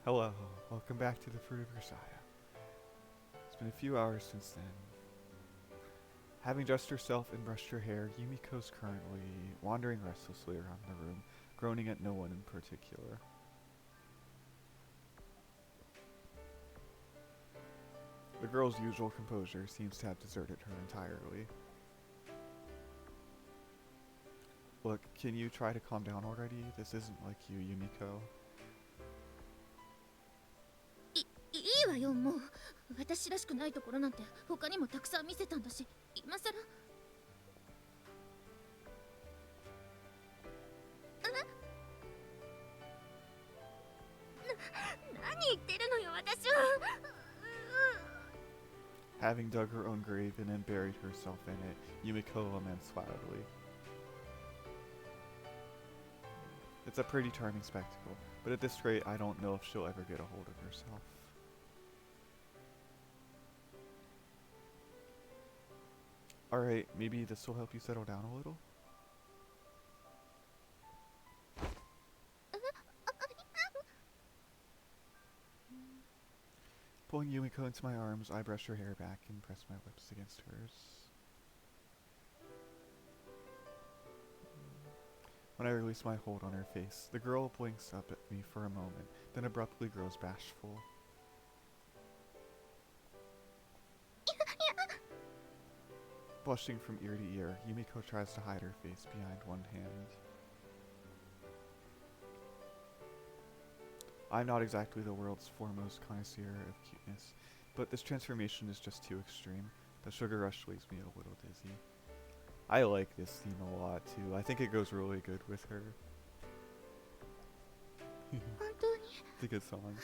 Hello, welcome back to the Fruit of Grisaia. It's been a few hours since then. Having dressed herself and brushed her hair, Yumiko's currently wandering restlessly around the room, groaning at no one in particular. The girl's usual composure seems to have deserted her entirely. Look, can you try to calm down already? This isn't like you, Yumiko. いいわよもう私らしくないところなんて他にもたくさん見せたんだし今さら何言ってるのよ私は Having dug her own grave and then buried herself in it, Yumiko laments loudly. It's a pretty charming spectacle, but at this rate, I don't know if she'll ever get a hold of herself. Alright, maybe this will help you settle down a little? Pulling Yumiko into my arms, I brush her hair back and press my lips against hers. When I release my hold on her face, the girl blinks up at me for a moment, then abruptly grows bashful. Blushing from ear to ear, Yumiko tries to hide her face behind one hand. I'm not exactly the world's foremost connoisseur of cuteness, but this transformation is just too extreme. The sugar rush leaves me a little dizzy. I like this theme a lot too. I think it goes really good with her. It's a good song.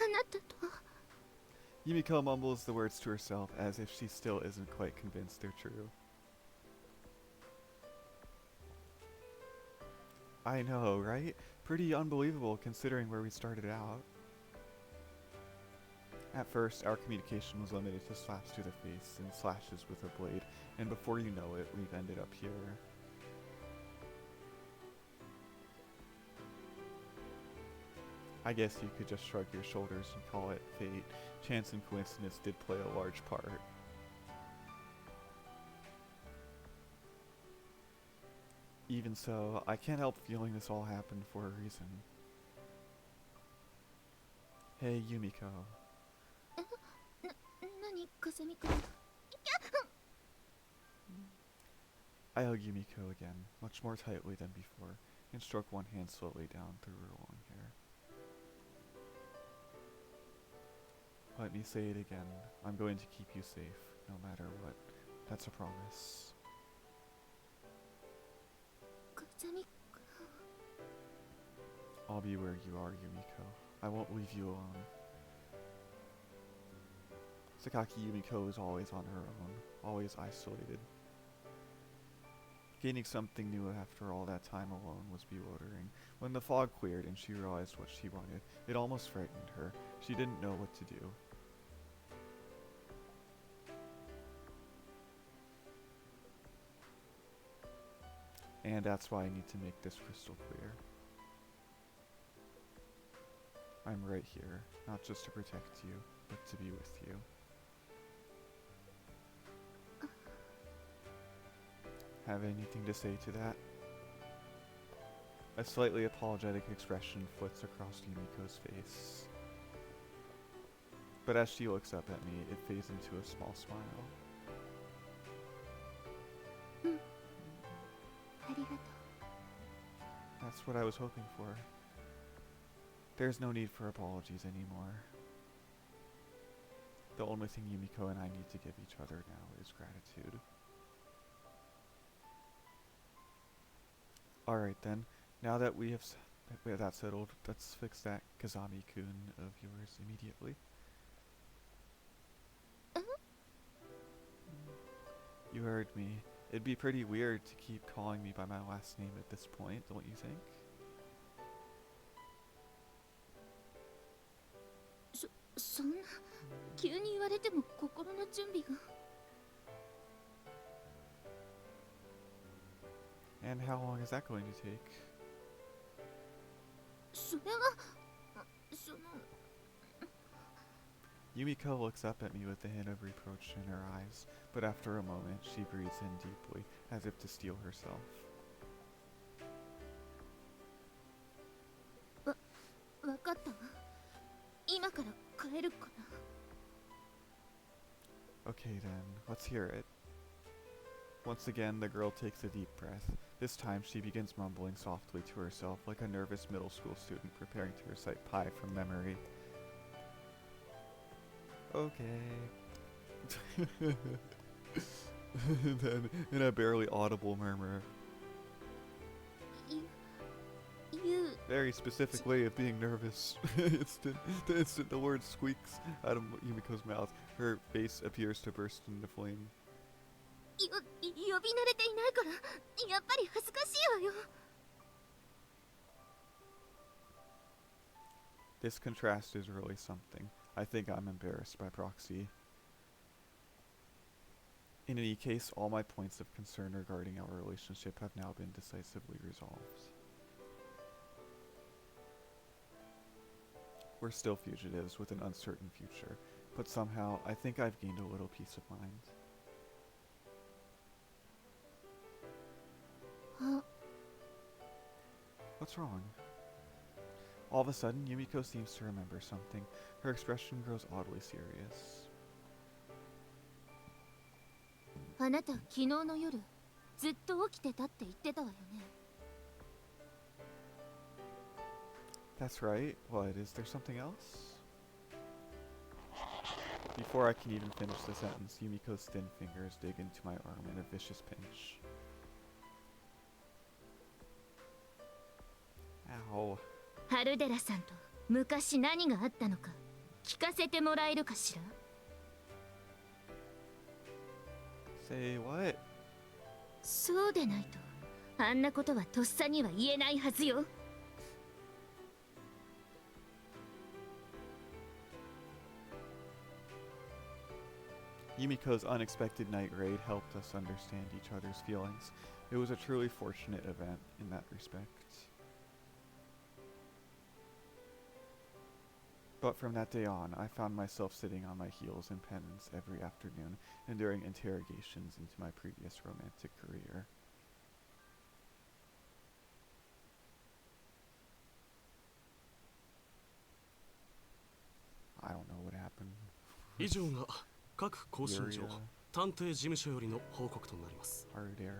Yumiko mumbles the words to herself as if she still isn't quite convinced they're true. I know, right? Pretty unbelievable considering where we started out. At first, our communication was limited to slaps to the face and slashes with a blade, and before you know it, we've ended up here. I guess you could just shrug your shoulders and call it fate. Chance and coincidence did play a large part. Even so, I can't help feeling this all happened for a reason. Hey, Yumiko. 何風見くん I hug Yumiko again, much more tightly than before, and stroke one hand slowly down through her long hair. Let me say it again. I'm going to keep you safe, no matter what. That's a promise. 風見 I'll be where you are, Yumiko. I won't leave you alone. Sakaki Yumiko is always on her own, always isolated. Gaining something new after all that time alone was bewildering. When the fog cleared and she realized what she wanted, it almost frightened her. She didn't know what to do. And that's why I need to make this crystal clear. I'm right here, not just to protect you, but to be with you. Have anything to say to that? A slightly apologetic expression flits across Yumiko's face. But as she looks up at me, it fades into a small smile. ありがとう That's what I was hoping for. There's no need for apologies anymore. The only thing Yumiko and I need to give each other now is gratitude. Alright then, now that we have that settled, let's fix that Kazami-kun of yours immediately. You heard me. It'd be pretty weird to keep calling me by my last name at this point, don't you think? そんな急に言われても心の準備が And how long is that going to take? それはその Yumiko looks up at me with a hint of reproach in her eyes, but after a moment she breathes in deeply, as if to steel herself. わかったわ。今から帰るかな。Okay then, let's hear it. Once again, the girl takes a deep breath. This time, she begins mumbling softly to herself like a nervous middle school student preparing to recite pi from memory. Okay. Then, in a barely audible murmur, You... very specific way of being nervous. The instant the word squeaks out of Yumiko's mouth, her face appears to burst into flame. 呼び慣れていないからやっぱり恥ずかしいわよ。 This contrast is really something. I think I'm embarrassed by proxy. In any case, all my points of concern regarding our relationship have now been decisively resolved. We're still fugitives with an uncertain future, but somehow I think I've gained a little peace of mind. What's wrong? All of a sudden, Yumiko seems to remember something. Her expression grows oddly serious. あなた昨日の夜ずっと起きてたって言ってたわよね。 That's right. What, is there something else? Before I can even finish the sentence, Yumiko's thin fingers dig into my arm in a vicious pinch. Ow. ハルデラさんと昔何があったのか聞かせてもらえるかしら。 Say what? そうでないとあんなことはとっさには言えないはずよ。 Yumiko's unexpected night raid helped us understand each other's feelings. It was a truly fortunate event in that respect. But from that day on, I found myself sitting on my heels in penance every afternoon, enduring interrogations into my previous romantic career. I don't know what happened. 以上が各更新所 Yuria, 探偵事務所よりの報告となります。 Ardera.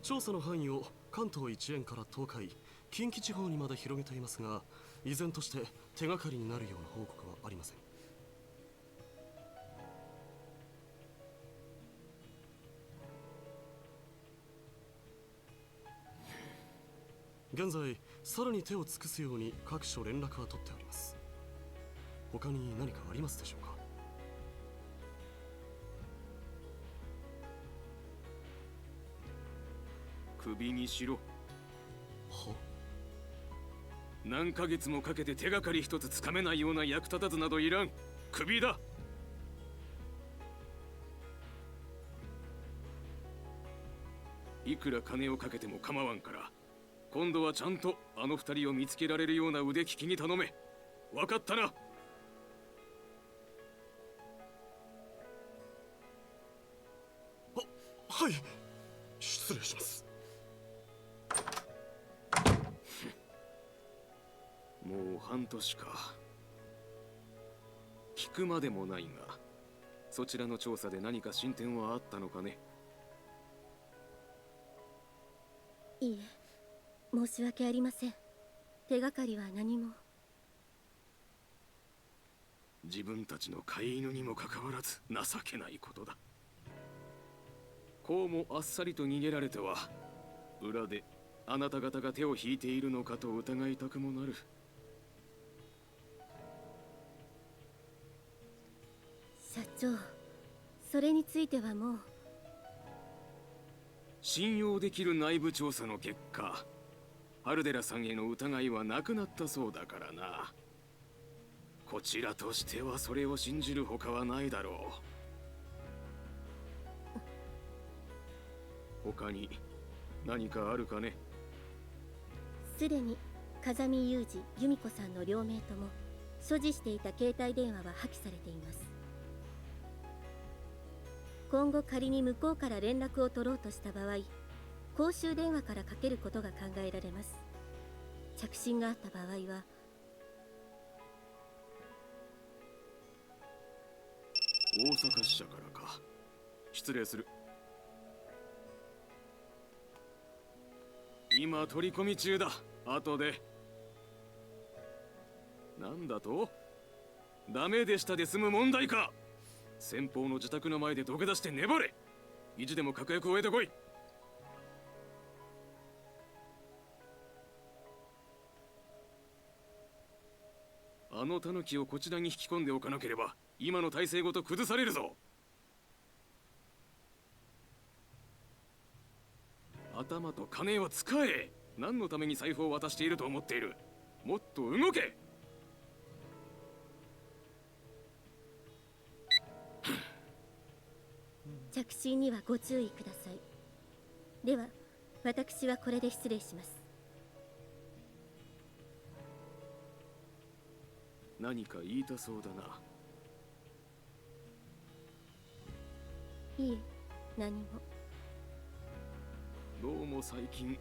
調査の範囲を関東一円から東海、近畿地方にまで広げていますが、依然として手がかりになるような報告はありません。現在、さらに手を尽くすように各所連絡は取っております。他に何かありますでしょうか。首にしろ。は？何ヶ月もかけて手がかり一つつかめないような役立たずなどいらん。首だ。いくら金をかけても構わんから、今度はちゃんとあの二人を見つけられるような腕利きに頼め。わかったな。はい、失礼します。もう半年か。聞くまでもないが、そちらの調査で何か進展はあったのかね。いいえ、申し訳ありません。手がかりは何も。自分たちの飼い犬にもかかわらず情けないことだ。こうもあっさりと逃げられては、裏であなた方が手を引いているのかと疑いたくもなる。社長、それについてはもう。信用できる内部調査の結果、ハルデラさんへの疑いはなくなったそうだからな。こちらとしてはそれを信じるほかはないだろう。他に何かあるかね。すでに風見裕二、由美子さんの両名とも所持していた携帯電話は破棄されています。今後仮に向こうから連絡を取ろうとした場合、公衆電話からかけることが考えられます。着信があった場合は大阪支社からか。失礼する。今取り込み中だ。後で。なんだと？ダメでしたで済む問題か。先方の自宅の前で土下座して粘れ。意地でも確約を得てこい。あのタヌキをこちらに引き込んでおかなければ今の体制ごと崩されるぞ。頭と金を使え。何のために財布を渡していると思っている。もっと動け。着信にはご注意ください。では私はこれで失礼します。何か言いたそうだな。いえ、何も。どうも最近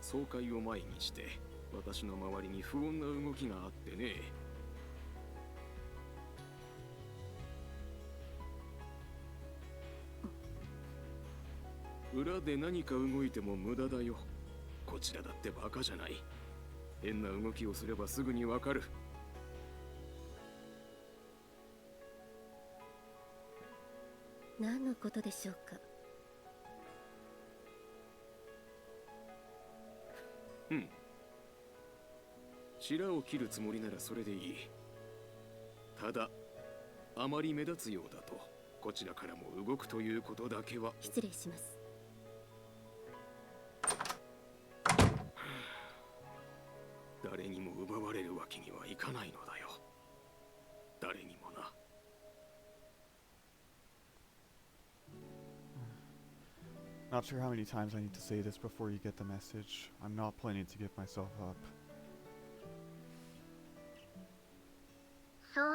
総会を前にして私の周りに不穏な動きがあってね。裏で何か動いても無駄だよ。こちらだってバカじゃない。変な動きをすればすぐにわかる。何のことでしょうか。白を切るつもりならそれでいい。ただあまり目立つようだとこちらからも動くということだけは。失礼します。誰にも奪われるわけにはいかないのだよ。誰にもな。Not sure how many times I need to say this before you get the message. I'm not planning to give myself up. そう、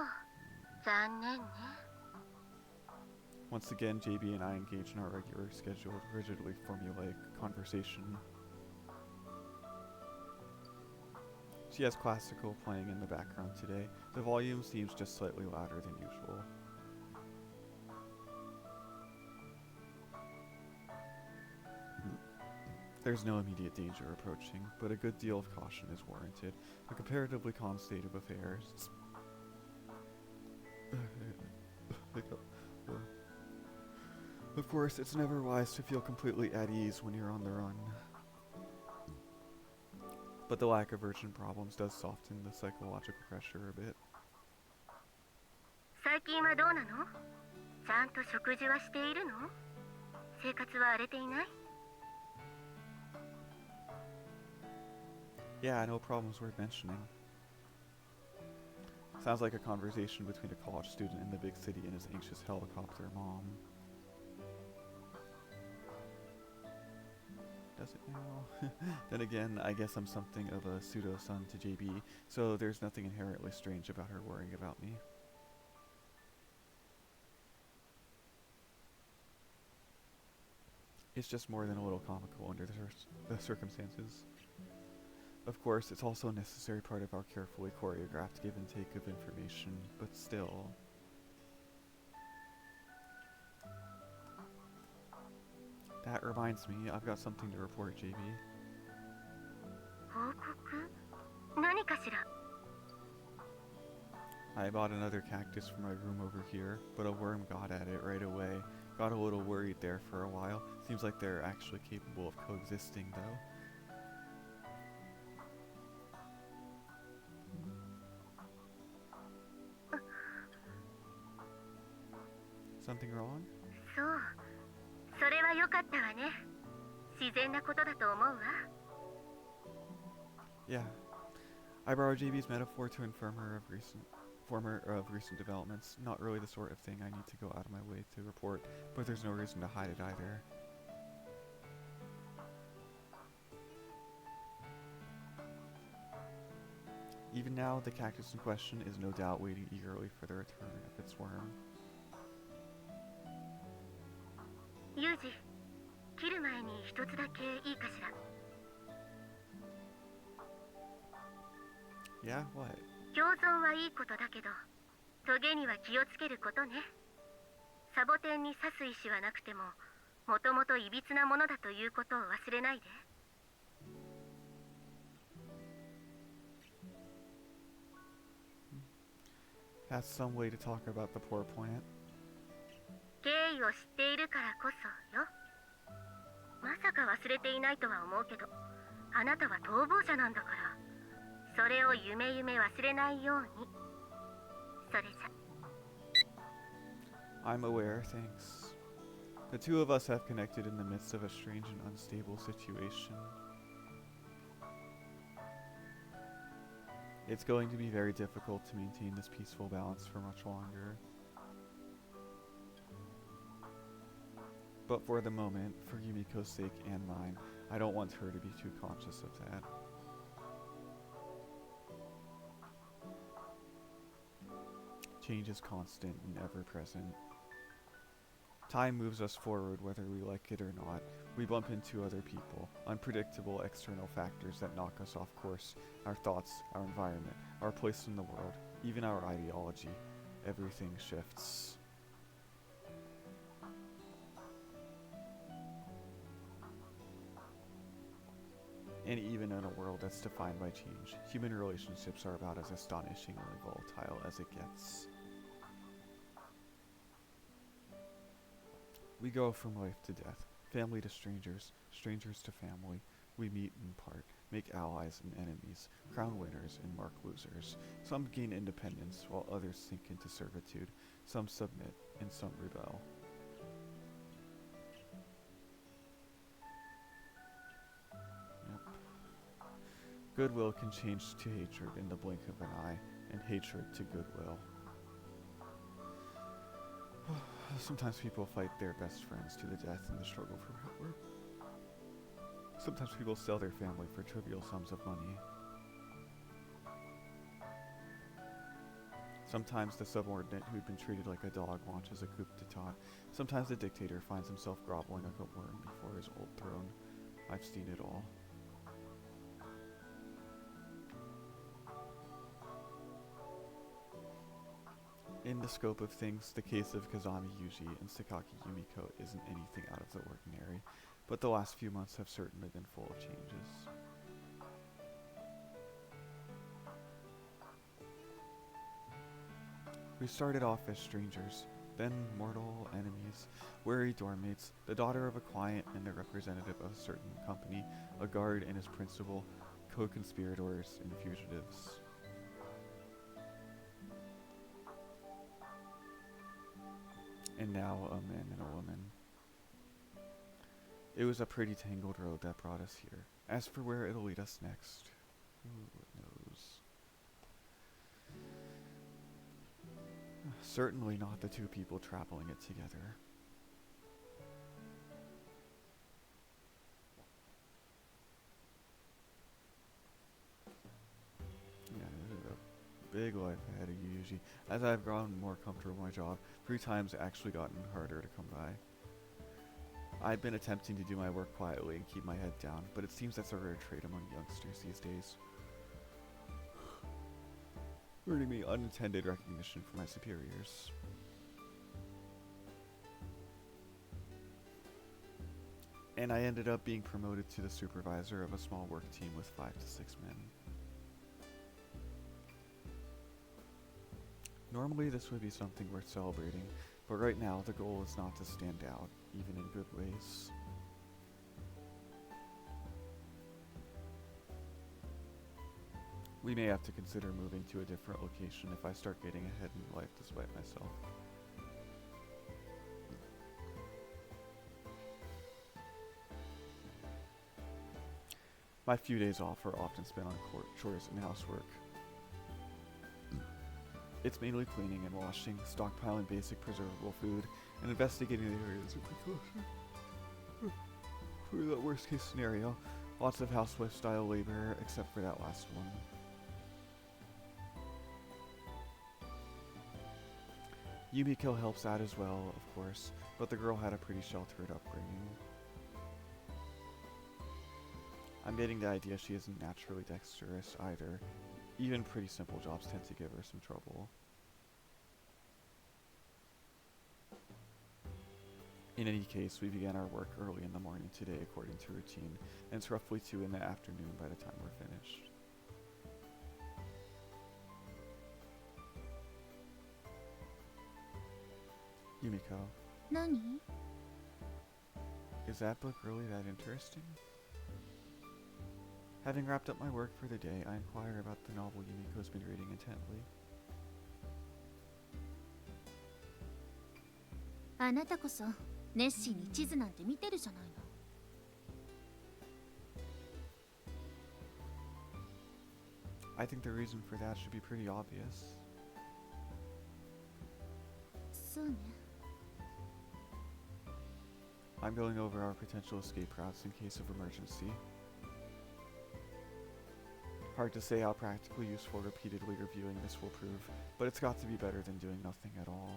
残念ね。Once again, JB and I engage in our regular scheduled, rigidly formulaic conversation. She has classical playing in the background today. The volume seems just slightly louder than usual. There's no immediate danger approaching, but a good deal of caution is warranted. A comparatively calm state of affairs. Of course, it's never wise to feel completely at ease when you're on the run. But the lack of urgent problems does soften the psychological pressure a bit. 最近はどうなの？ちゃんと食事はしているの？生活は荒れていない？ Yeah, no problems worth mentioning. Sounds like a conversation between a college student in the big city and his anxious helicopter mom. Does it now? Then again, I guess I'm something of a pseudo-son to JB, so there's nothing inherently strange about her worrying about me. It's just more than a little comical under the circumstances. Of course, it's also a necessary part of our carefully choreographed give and take of information, but still. That reminds me, I've got something to report, JB. 報告？何かしら？ I bought another cactus for my room over here, but a worm got at it right away. Got a little worried there for a while. Seems like they're actually capable of coexisting, though. Something wrong? そう。それは良かったわね。自然なことだと思うわ。Yeah. I borrowed JB's metaphor to inform her of recent developments. Not really the sort of thing I need to go out of my way to report, but there's no reason to hide it either. Even now, the cactus in question is no doubt waiting eagerly for the return of its worm. ユージ、切る前に一つだけいいかしら。 Yeah, what? 共存はいいことだけど、トゲには気をつけることね。サボテンに刺す意志はなくても、もともといびつなものだということを忘れないで。 That's some way to talk about the poor plant. 経緯を知っているからこそよ。まさか忘れていないとは思うけど、あなたは逃亡者なんだから、それを夢夢忘れないように。それじゃ。 I'm aware, thanks. The two of us have connected in the midst of a strange and unstable situation. It's going to be very difficult to maintain this peaceful balance for much longer. But for the moment, for Yumiko's sake and mine, I don't want her to be too conscious of that. Change is constant and ever-present. Time moves us forward whether we like it or not. We bump into other people, unpredictable external factors that knock us off course. Our thoughts, our environment, our place in the world, even our ideology. Everything shifts. And even in a world that's defined by change, human relationships are about as astonishingly volatile as it gets. We go from life to death, family to strangers, strangers to family. We meet and part, make allies and enemies, crown winners and mark losers. Some gain independence while others sink into servitude. Some submit and some rebel. Goodwill can change to hatred in the blink of an eye, and hatred to goodwill. Sometimes people fight their best friends to the death in the struggle for power. Sometimes people sell their family for trivial sums of money. Sometimes the subordinate who'd been treated like a dog launches a coup d'etat. Sometimes the dictator finds himself groveling like a worm before his old throne. I've seen it all. In the scope of things, the case of Kazami Yuuji and Sakaki Yumiko isn't anything out of the ordinary, but the last few months have certainly been full of changes. We started off as strangers, then mortal enemies, wary dormmates, the daughter of a client and the representative of a certain company, a guard and his principal, co-conspirators and fugitives. And now a man and a woman. It was a pretty tangled road that brought us here. As for where it'll lead us next, who knows? Certainly not the two people traveling it together. Yeah, there's a big life ahead of you, Yuuji. As I've grown more comfortable with my job, free time's actually gotten harder to come by. I've been attempting to do my work quietly and keep my head down, but it seems that's a rare trait among youngsters these days. Earning me unintended recognition from my superiors. And I ended up being promoted to the supervisor of a small work team with 5 to 6 men. Normally this would be something worth celebrating, but right now the goal is not to stand out, even in good ways. We may have to consider moving to a different location if I start getting ahead in life despite myself. My few days off are often spent on chores and housework. It's mainly cleaning and washing, stockpiling basic preservable food, and investigating the areas of precaution. For the worst case scenario, lots of housewife style labor, except for that last one. Yumiko helps out as well, of course, but the girl had a pretty sheltered upbringing. I'm getting the idea she isn't naturally dexterous either. Even pretty simple jobs tend to give her some trouble. In any case, we began our work early in the morning today according to routine, and it's roughly 2 in the afternoon by the time we're finished. Yumiko, 何？ is that book really that interesting? Having wrapped up my work for the day, I inquire about the novel Yumiko's been reading intently. あなたこそ熱心に地図なんて見てるじゃないの。I think the reason for that should be pretty obvious. そうね。I'm going over our potential escape routes in case of emergency. Hard to say how practically useful repeatedly reviewing this will prove, but it's got to be better than doing nothing at all.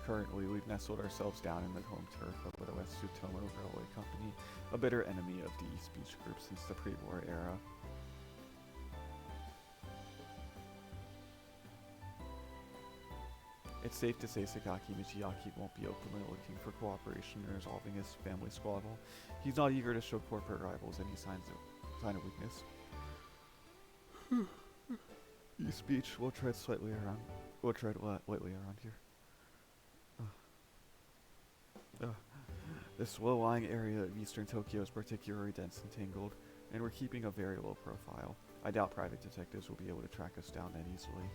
Currently, we've nestled ourselves down in the home turf of the West Sutomo Railway Company, a bitter enemy of the East Beach Group since the pre-war era. It's safe to say Sakaki Michiaki won't be openly looking for cooperation in resolving his family squabble. He's not eager to show corporate rivals any sign of weakness. East Beach will tread lightly around here. This low-lying area of eastern Tokyo is particularly dense and tangled, and we're keeping a very low profile. I doubt private detectives will be able to track us down that easily.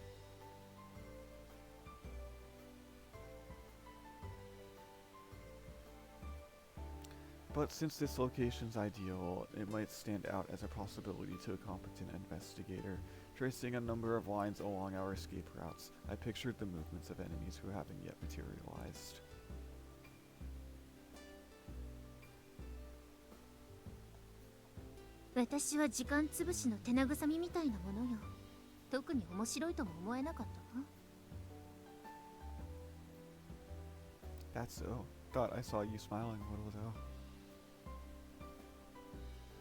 But since this location's ideal, it might stand out as a possibility to a competent investigator. Tracing a number of lines along our escape routes, I pictured the movements of enemies who haven't yet materialized. "私は時間つぶしの手慰みみたいなものよ。特に面白いとも思えなかったわ。 That's so. Thought I saw you smiling a little though.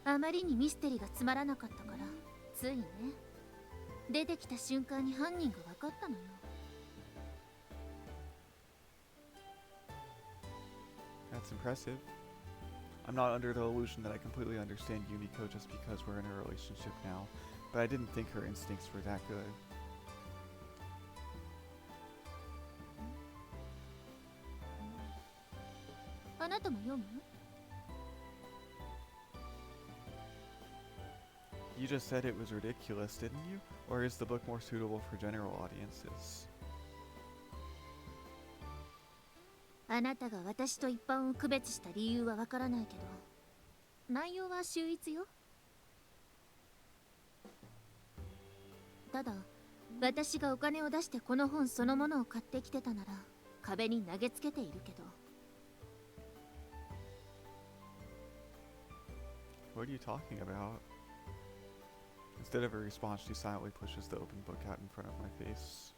あまりにミステリーがつまらなかったから、ついね。出てきた瞬間に犯人が分かったのよ。That's impressive. I'm not under the illusion that I completely understand Yumiko just because we're in a relationship now, but I didn't think her instincts were that good. あなたも読む？ You just said it was ridiculous, didn't you? Or is the book more suitable for general audiences? あなたが私と一般を区別した理由はわからないけど、内容は秀逸よ。ただ、私がお金を出してこの本そのものを買ってきてたなら、壁に投げつけているけど。What are you talking about? Instead of a response, she silently pushes the open book out in front of my face.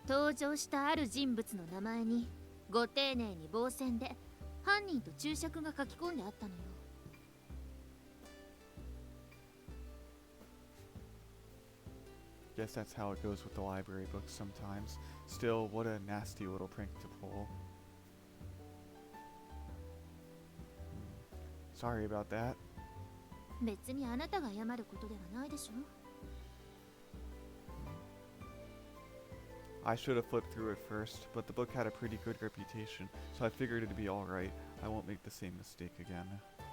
登場したある人物の名前にご丁寧に棒線で犯人と注釈が書き込んであったのよ。Guess that's how it goes with the library books sometimes. Still, what a nasty little prank to pull. Sorry about that. 別にあなたが謝ることではないでしょ。I should have flipped through it first, but the book had a pretty good reputation, so I figured it'd be alright. I won't make the same mistake again.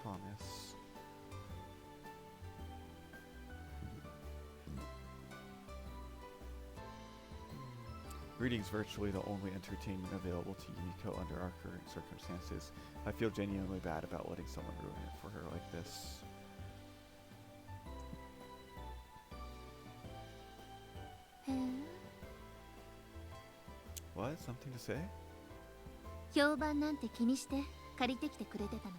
Promise. Reading's virtually the only entertainment available to Yumiko under our current circumstances. I feel genuinely bad about letting someone ruin it for her like this. What? Something to say? 評判なんて気にして借りてきてくれてたのね。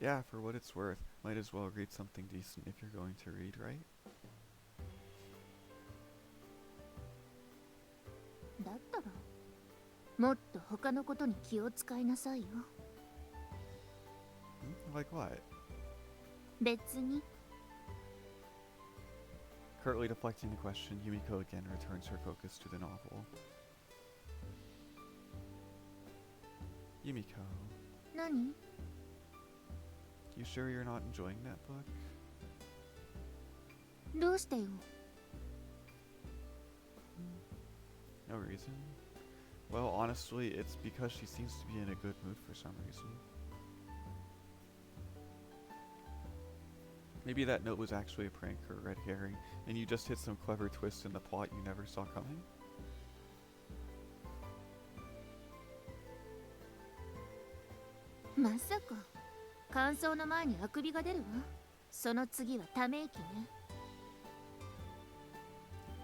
Yeah, for what it's worth. Might as well read something decent if you're going to read, right? だったらもっと他のことに気を使いなさいよ。 Like what? 別に。 Curtly deflecting the question, Yumiko again returns her focus to the novel. Yumiko, 何？ you sure you're not enjoying that book? どうしてよ。 No reason? Well, honestly, it's because she seems to be in a good mood for some reason. Maybe that note was actually a prank or a red herring, and you just hit some clever twist in the plot you never saw coming? まさか感想の前にあくびが出るわ。その次はため息ね。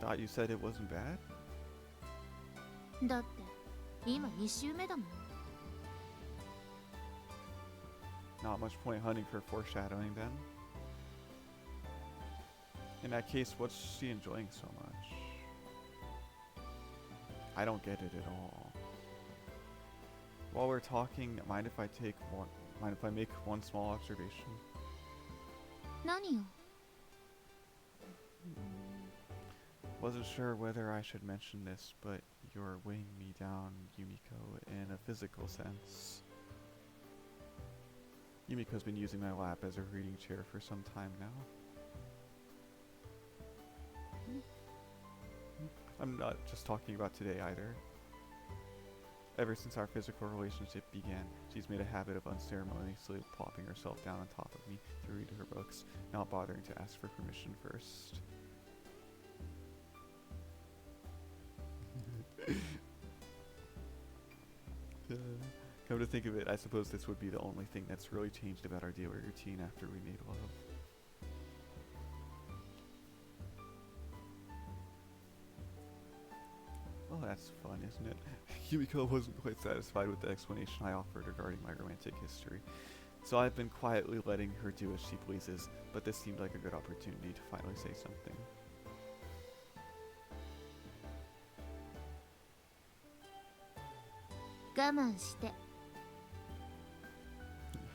Thought you said it wasn't bad? だって今2週目だもん。 Not much point hunting for foreshadowing then. In that case, what's she enjoying so much? I don't get it at all. While we're talking, mind if I make one small observation? 何よ。 Wasn't sure whether I should mention this, but you're weighing me down, Yumiko, in a physical sense. Yumiko's been using my lap as a reading chair for some time now. I'm not just talking about today either. Ever since our physical relationship began, she's made a habit of unceremoniously plopping herself down on top of me to read her books, not bothering to ask for permission first. Come to think of it, I suppose this would be the only thing that's really changed about our daily routine after we made love. Well, that's fun, isn't it? Yumiko wasn't quite satisfied with the explanation I offered regarding my romantic history, so I've been quietly letting her do as she pleases, but this seemed like a good opportunity to finally say something.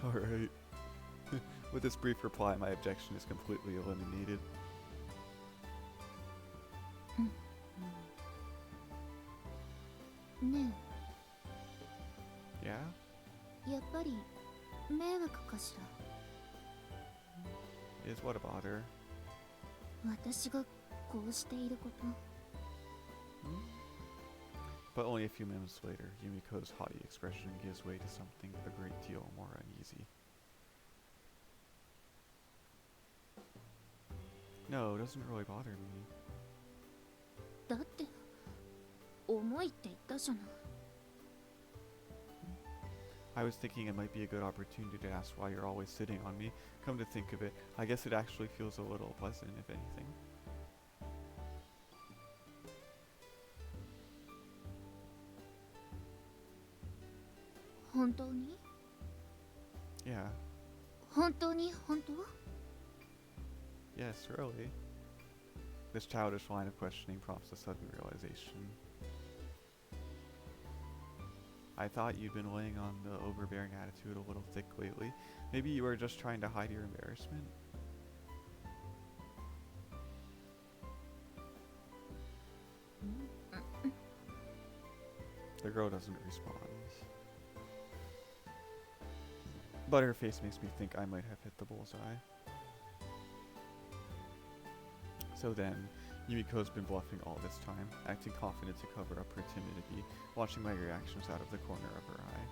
Alright. With this brief reply, my objection is completely eliminated. ね Yeah? え、やっぱり迷惑かしら。 Is what a bother. 私がこうしていること。 But only a few minutes later, Yumiko's haughty expression gives way to something a great deal more uneasy. No, it doesn't really bother me. だって重いって言ったじゃない。 I was thinking it might be a good opportunity to ask why you're always sitting on me. Come to think of it, I guess it actually feels a little pleasant, if anything. Yeah. 本当に本当？ Yes, really. This childish line of questioning prompts a sudden realization. I thought you'd been laying on the overbearing attitude a little thick lately. Maybe you were just trying to hide your embarrassment? The girl doesn't respond. But her face makes me think I might have hit the bullseye. So then, Yumiko's been bluffing all this time, acting confident to cover up her timidity, watching my reactions out of the corner of her eye.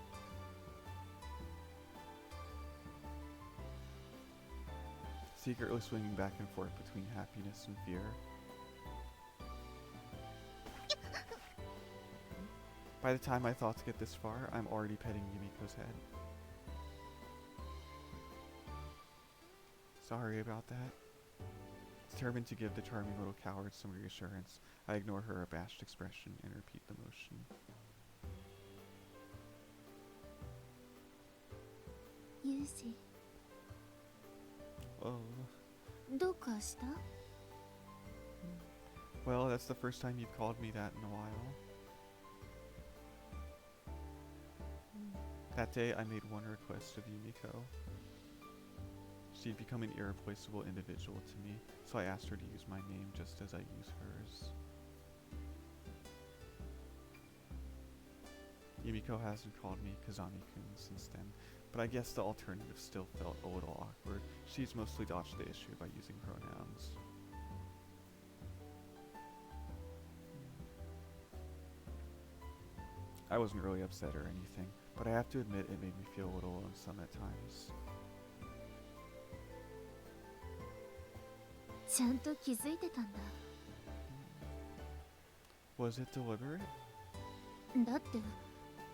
Secretly swinging back and forth between happiness and fear. By the time my thoughts get this far, I'm already petting Yumiko's head. Sorry about that. Determined to give the charming little coward some reassurance, I ignore her abashed expression and repeat the motion. Yuuji, Oh. どうかした？ Well, that's the first time you've called me that in a while. That day, I made one request of Yumiko. She'd become an irreplaceable individual to me, so I asked her to use my name just as I use hers. Yumiko hasn't called me Kazami-kun since then, but I guess the alternative still felt a little awkward. She's mostly dodged the issue by using pronouns. I wasn't really upset or anything, but I have to admit it made me feel a little lonesome at times. ちゃんと気づいてたんだ。 Was it deliberate? だって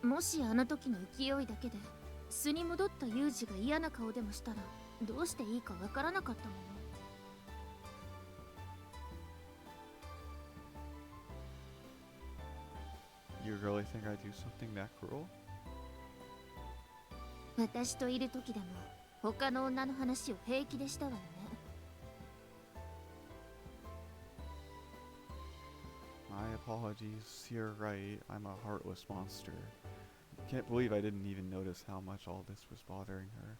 もしあの時の勢いだけで素に戻ったユージが嫌な顔でもしたらどうしていいかわからなかったもの。 You really think I do something that cruel? 私といる時でも他の女の話を平気でしたわよね。 My apologies, you're right, I'm a heartless monster. Can't believe I didn't even notice how much all this was bothering her.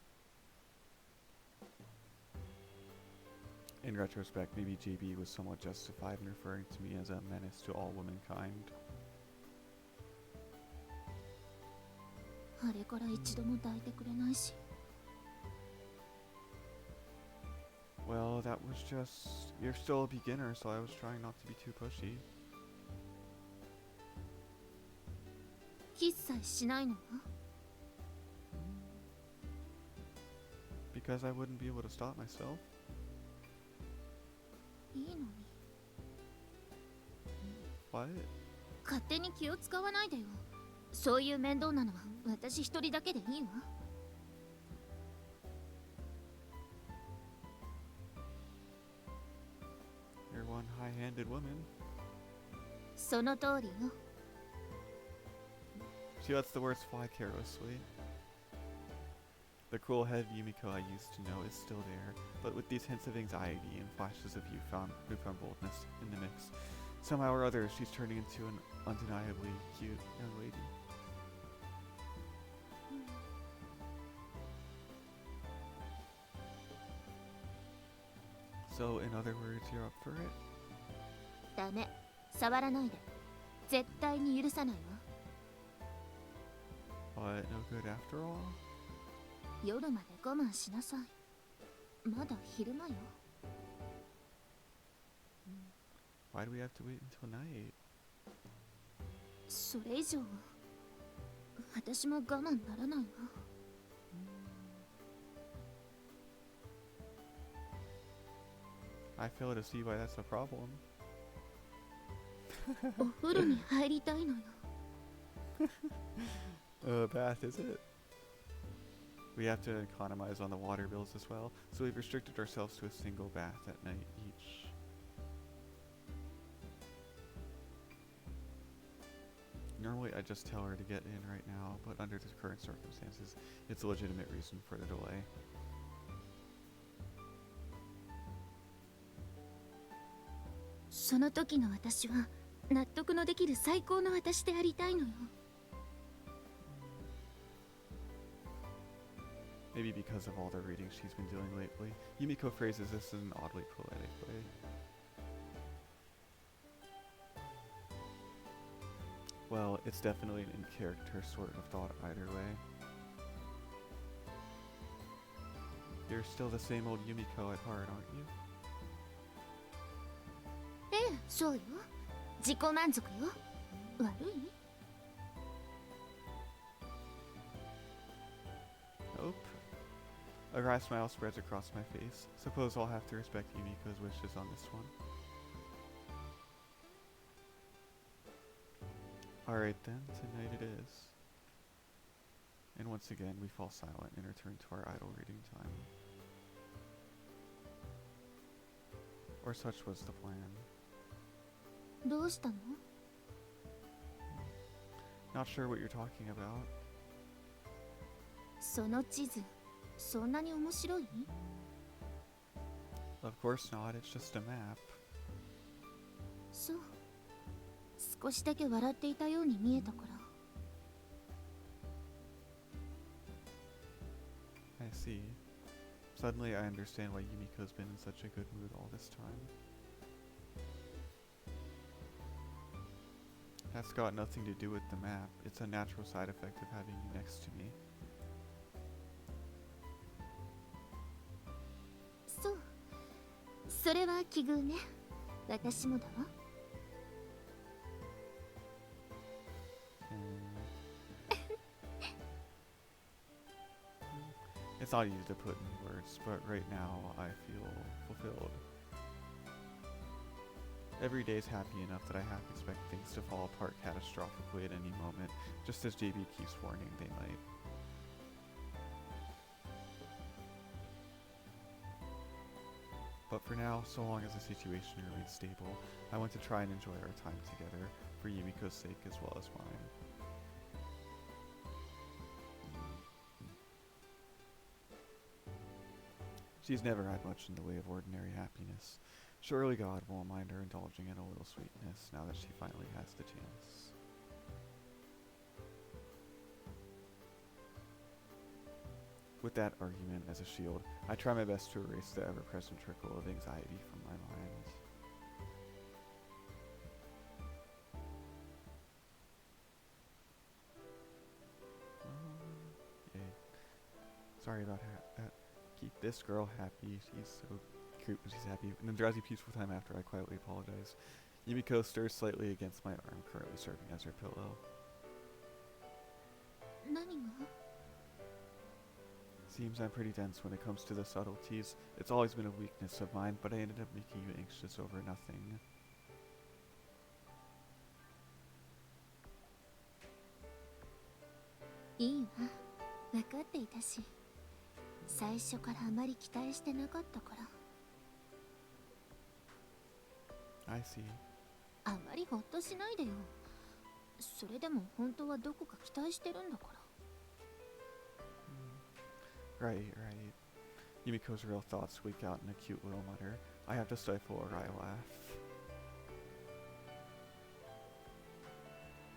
In retrospect, maybe JB was somewhat justified in referring to me as a menace to all womankind. あれから一度も抱いてくれないし。 Well, that was just... You're still a beginner, so I was trying not to be too pushy. キスさえしないのは？ Because I wouldn't be able to stop myself. いいのに。 What? 勝手に気を使わないでよ。そういう面倒なのは私一人だけでいいわ。 You're one high-handed woman. その通りよ。 She lets the words fly carelessly. The cool-headed Yumiko I used to know is still there, but with these hints of anxiety and flashes of newfound boldness in the mix, somehow or other she's turning into an undeniably cute young lady. So, in other words, you're up for it? ダメ。触らないで。絶対に許さないわ。 But no good after all? 夜まで我慢しなさい。まだ昼間よ。 Why do we have to wait until night? それ以上私も我慢ならないわ。 I fail to see why that's a problem. お風呂に入りたいのよ。 Bath, is it? We have to economize on the water bills as well, so we've restricted ourselves to a single bath at night each. Normally I'd just tell her to get in right now, but under the current circumstances, it's a legitimate reason for the delay. その時の私は納得のできる最高の私でありたいのよ。 Maybe because of all the reading she's been doing lately, Yumiko phrases this in an oddly poetic way. Well, it's definitely an in-character sort of thought either way. You're still the same old Yumiko at heart, aren't you? ええ、そうよ。自己満足よ。悪い？ Nope. A wry smile spreads across my face. Suppose I'll have to respect Yumiko's wishes on this one. Alright then, tonight it is. And once again, we fall silent and return to our idle reading time. Or such was the plan. どうしたの？ Not sure what you're talking about. その地図、そんなに面白い？ Of course not, it's just a map. そう。少しだけ笑っていたように見えたから。 I see. Suddenly I understand why Yumiko's been in such a good mood all this time. That's got nothing to do with the map. It's a natural side effect of having you next to me. そう。それは奇遇ね。私もだわ。 It's not easy to put in words, but right now I feel fulfilled. Every day's happy enough that I half expect things to fall apart catastrophically at any moment, just as JB keeps warning they might. But for now, so long as the situation remains stable, I want to try and enjoy our time together, for Yumiko's sake as well as mine. She's never had much in the way of ordinary happiness. Surely God won't mind her indulging in a little sweetness now that she finally has the chance. With that argument as a shield, I try my best to erase the ever-present trickle of anxiety from my mind. Yay. Sorry about that. Keep this girl happy. She's so cute when she's happy. In a drowsy, peaceful time after, I quietly apologize. Yumiko stirs slightly against my arm, currently serving as her pillow. 何が？ Seems I'm pretty dense when it comes to the subtleties. It's always been a weakness of mine, but I ended up making you anxious over nothing. いいわ。分かっていたし。最初からあまり期待してなかったから。 I see. あまりほっとしないでよ。それでも本当はどこか期待してるんだから。 Right, right. Yumiko's real thoughts squeak out in a cute little mutter. I have to stifle a wry laugh.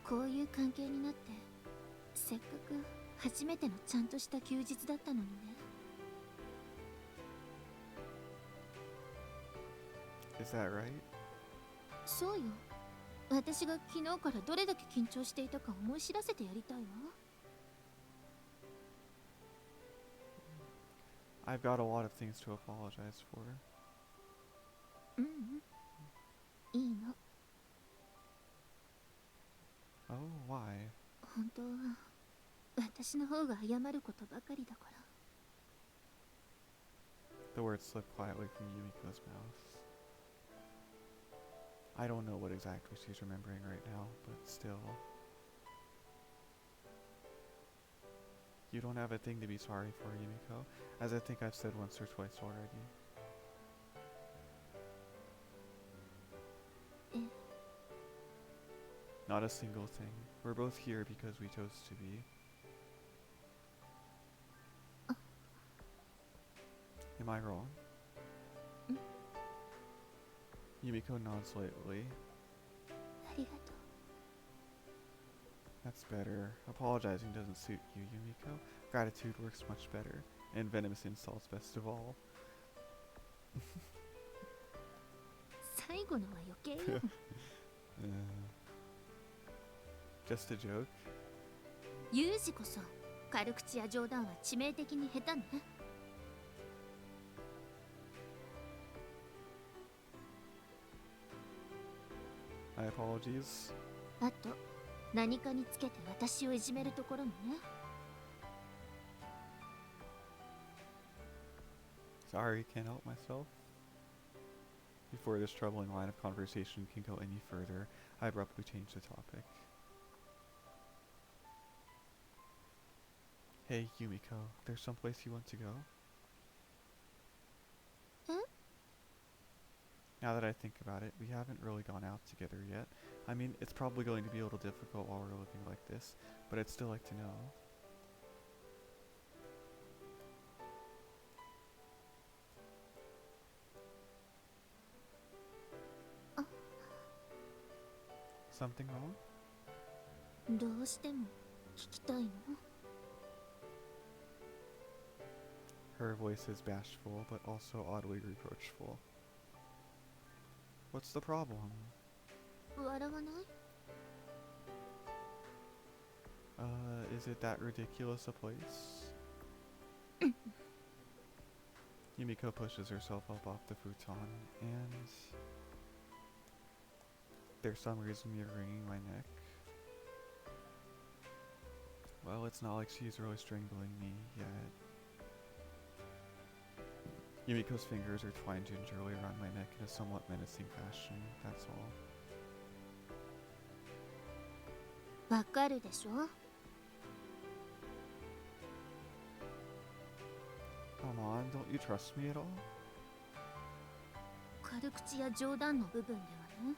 こういう関係になってせっかく初めてのちゃんとした休日だったのにね。 Is that right? そうよ。私が昨日からどれだけ緊張していたか思い知らせてやりたいわ。 I've got a lot of things to apologize for. うん。いいの。 Oh, why? 本当は私の方が謝ることばかりだから。 The words slip quietly from Yumiko's mouth. I don't know what exactly she's remembering right now, but still. You don't have a thing to be sorry for, Yumiko, as I think I've said once or twice already. え？ Not a single thing. We're both here because we chose to be. Am I wrong? Yumiko nods lightly. ありがとう。 That's better. Apologizing doesn't suit you, Yumiko. Gratitude works much better. And venomous insults best of all. 最後のは余計よ。 Just a joke? ユージこそ軽口や冗談は致命的に下手ね。 My apologies. あと何かにつけて私をいじめるところもね。 Sorry, can't help myself. Before this troubling line of conversation can go any further, I abruptly change the topic. Hey, Yumiko, there's someplace you want to go? Huh? Now that I think about it, we haven't really gone out together yet. I mean, it's probably going to be a little difficult while we're living like this, but I'd still like to know. Something wrong? どうしても聞きたいの？ Her voice is bashful, but also oddly reproachful. What's the problem? 笑わない？ Is it that ridiculous a place? Yumiko pushes herself up off the futon, and there's some reason you're wringing my neck. Well, it's not like she's really strangling me yet. Yumiko's fingers are twined gingerly around my neck in a somewhat menacing fashion, that's all. わかるでしょ？ Come on, don't you trust me at all? 軽口や冗談の部分ではね。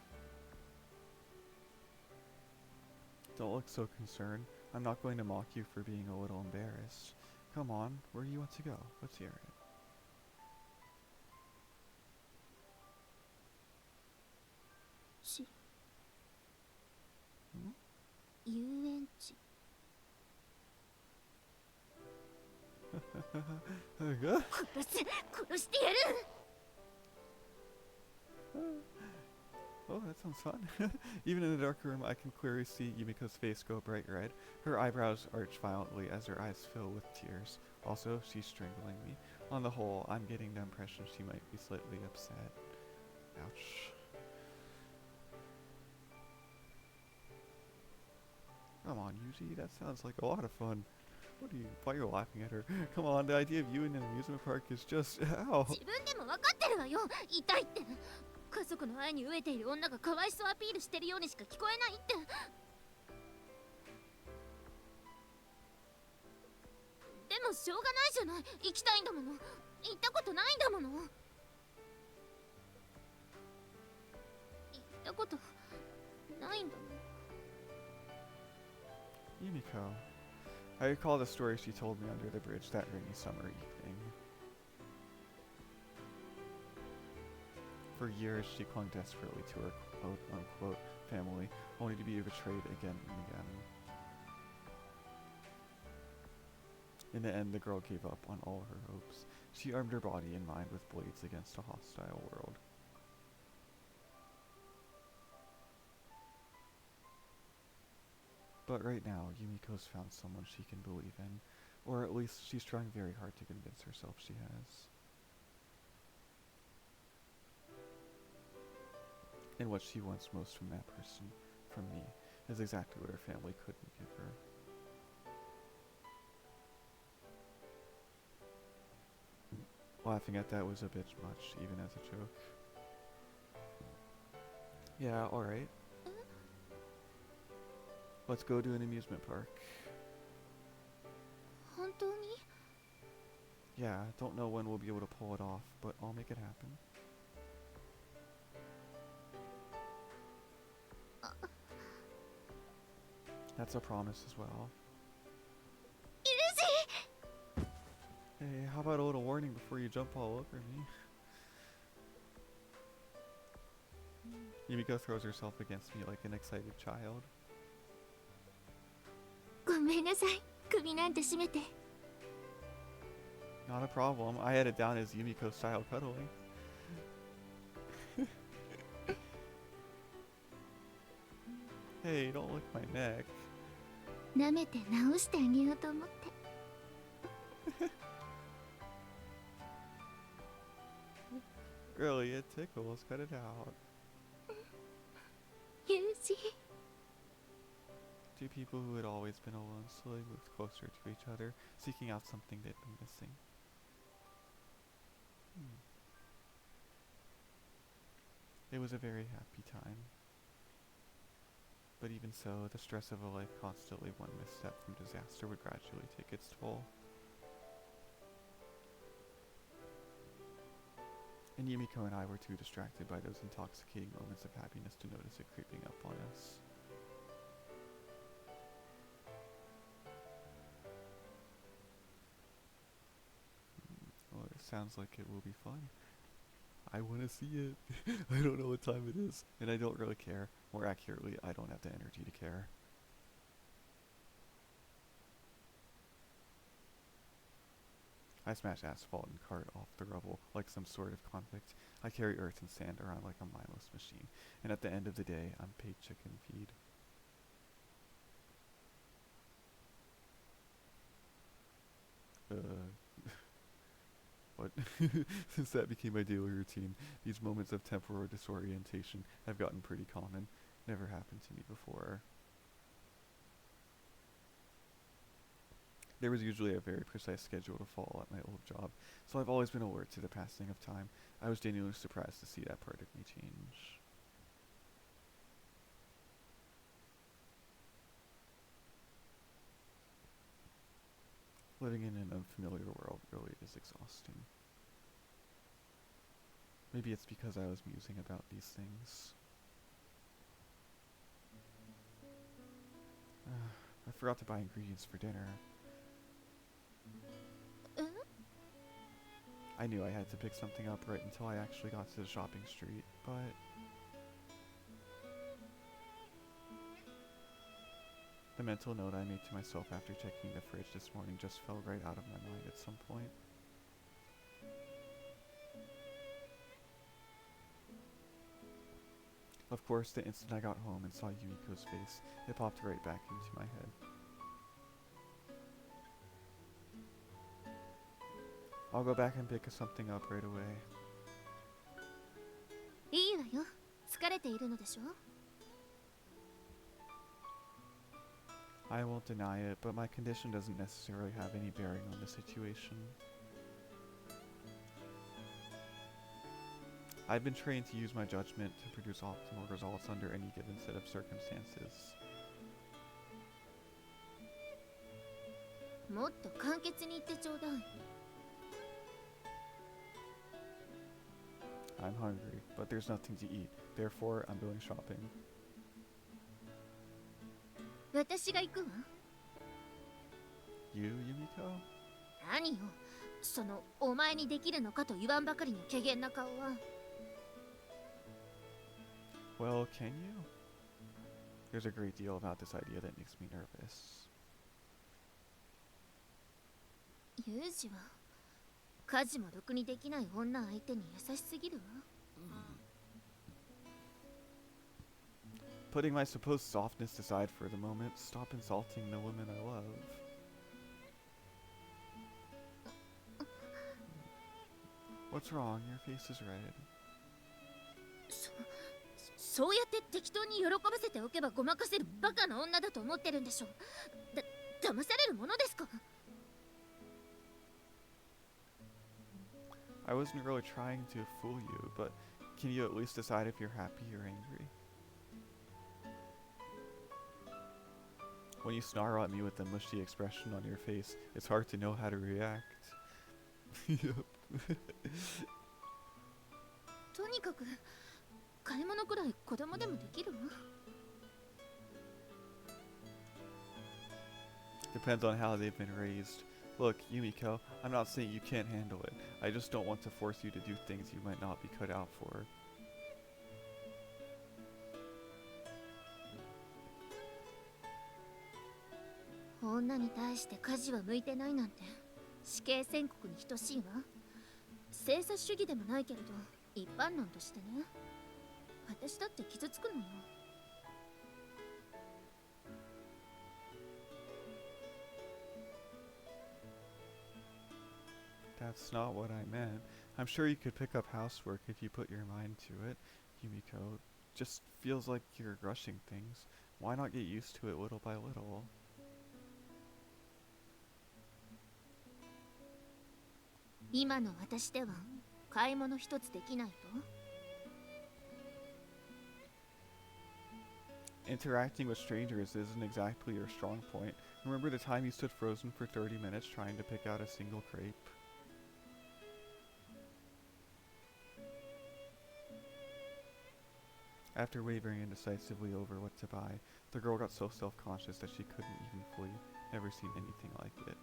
Don't look so concerned. I'm not going to mock you for being a little embarrassed. Come on, where do you want to go? Let's hear it. 遊園地。 殺してやる！ Oh, that sounds fun. Even in the dark room, I can clearly see Yumiko's face go bright red. Her eyebrows arch violently as her eyes fill with tears. Also, she's strangling me. On the whole, I'm getting the impression she might be slightly upset. Ouch. Come on, Yuuji, that sounds like a lot of fun. Why are you laughing at her? Come on, the idea of you in an amusement park is just, ow! 自分でも分かってるわよ。痛いって。家族の愛に飢えている女がかわいそうアピールしてるようにしか聞こえないって。でもしょうがないじゃない。行きたいんだもの。行ったことないんだもの。行ったことないんだもの。 Yumiko. I recall the story she told me under the bridge that rainy summer evening. For years, she clung desperately to her quote-unquote family, only to be betrayed again and again. In the end, the girl gave up on all her hopes. She armed her body and mind with blades against a hostile world. But right now, Yumiko's found someone she can believe in, or at least she's trying very hard to convince herself she has. And what she wants most from that person, from me, is exactly what her family couldn't give her. Laughing at that was a bit much, even as a joke. Yeah, alright. Let's go to an amusement park. 本当に？ Yeah, don't know when we'll be able to pull it off, but I'll make it happen. That's a promise as well. Hey, how about a little warning before you jump all over me? Yumiko throws herself against me like an excited child. ごめんなさい。首なんて締めて。 Not a problem. I had it down as Yumiko style cuddling. Hey, don't lick my neck. 舐めて直してあげようと思って。 Really, it tickles. Cut it out. ユージ。 Two people who had always been alone slowly moved closer to each other, seeking out something they'd been missing. It was a very happy time. But even so, the stress of a life constantly one misstep from disaster would gradually take its toll. And Yumiko and I were too distracted by those intoxicating moments of happiness to notice it creeping up on us. Well, it sounds like it will be fun. I want to see it. I don't know what time it is, and I don't really care. More accurately, I don't have the energy to care. I smash asphalt and cart off the rubble like some sort of convict. I carry earth and sand around like a mindless machine, and at the end of the day, I'm paid chicken feed. What? Since that became my daily routine, these moments of temporal disorientation have gotten pretty common. Never happened to me before. There was usually a very precise schedule to follow at my old job, so I've always been alert to the passing of time. I was genuinely surprised to see that part of me change. Living in an unfamiliar world really is exhausting. Maybe it's because I was musing about these things. I forgot to buy ingredients for dinner. I knew I had to pick something up right until I actually got to the shopping street, but... The mental note I made to myself after checking the fridge this morning just fell right out of my mind at some point. Of course, the instant I got home and saw Yumiko's face, it popped right back into my head. I'll go back and pick something up right away. いいわよ。疲れているのでしょ? I won't deny it, but my condition doesn't necessarily have any bearing on the situation. I've been trained to use my judgment to produce optimal results under any given set of circumstances. もっと簡潔に言ってちょうだい。I'm hungry, but there's nothing to eat. Therefore, I'm going shopping. 私が行くわ。You, Yumiko? 何よ、そのお前にできるのかと言わんばかりの怪げな顔は。Well, can you? There's a great deal about this idea that makes me nervous. ユージは家事もろくにできない女相手に優しすぎるわ。Putting my supposed softness aside for the moment, stop insulting the woman I love. What's wrong? Your face is red. そうやって適当に喜ばせておけばごまかせるバカな女だと思ってるんでしょ。騙されるものですか。I wasn't really trying to fool you, but can you at least decide if you're happy or angry? When you snarl at me with the mushy expression on your face, it's hard to know how to react. Yep. とにかく買い物くらい子供でもできるわ。Depends on how they've been raised. Look, Yumiko, I'm not saying you can't handle it. I just don't want to force you to do things you might not be cut out for.「女に対して家事は向いてないなんて死刑宣告に等しいわ。生殺主義でもないけれど一般論としてね。私だって傷つくのよ。That's not what I meant. I'm sure you could pick up housework if you put your mind to it. Yumiko, just feels like you're rushing things. Why not get used to it little by little?「今の私では買い物一つできないと？」 Interacting with strangers isn't exactly your strong point. Remember the time you stood frozen for 30 minutes trying to pick out a single crepe? After wavering indecisively over what to buy, the girl got so self-conscious that she couldn't even flee. Never seen anything like it.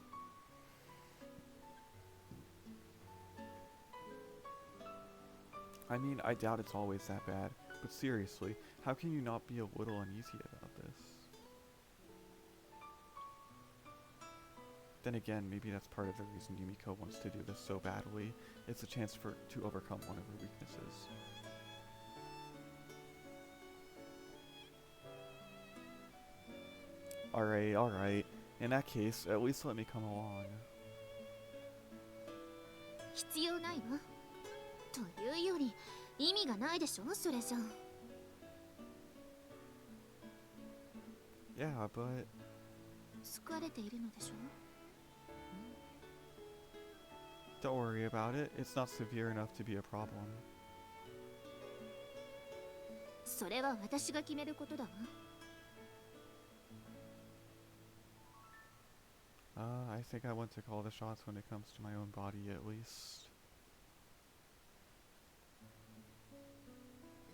I mean, I doubt it's always that bad, but seriously, how can you not be a little uneasy about this? Then again, maybe that's part of the reason Yumiko wants to do this so badly. It's a chance to overcome one of her weaknesses. Alright, alright. In that case, at least let me come along. 必要ないわ。というより意味がないでしょ、それじゃ。Yeah, but... 疲れているのでしょ。Don't worry about it. It's not severe enough to be a problem. それは私が決めることだわ。I think I want to call the shots when it comes to my own body, at least.